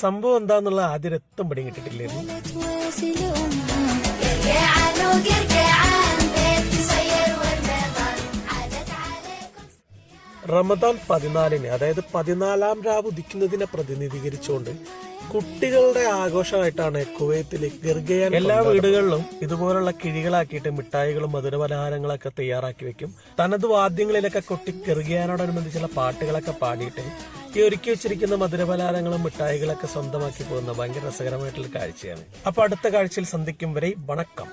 സംഭവം എന്താന്നുള്ള ആദ്യം രക്തം പിടി കിട്ടിട്ടില്ലായിരുന്നു. റമദാൻ 14 അതായത് 14-ാം രാവ് ഉദിക്കുന്നതിനെ പ്രതിനിധീകരിച്ചുകൊണ്ട് കുട്ടികളുടെ ആഘോഷമായിട്ടാണ് കുവൈത്തിലെ ഗർഗയാൻ. എല്ലാ വീടുകളിലും ഇതുപോലുള്ള കിഴികളാക്കിയിട്ട് മിഠായികളും മധുരപലഹാരങ്ങളൊക്കെ തയ്യാറാക്കി വെക്കും. തനത് വാദ്യങ്ങളിലൊക്കെ കൊട്ടി ഗർഗയാനോടനുബന്ധിച്ചുള്ള പാട്ടുകളൊക്കെ പാടിയിട്ട് ഈ ഒരുക്കി വെച്ചിരിക്കുന്ന മധുരപലഹാരങ്ങളും മിഠായികളൊക്കെ സ്വന്തമാക്കി പോകുന്ന ഭയങ്കര രസകരമായിട്ടുള്ള കാഴ്ചയാണ്. അപ്പൊ അടുത്ത കാഴ്ചയിൽ സന്ധിക്കും വരെ വണക്കം.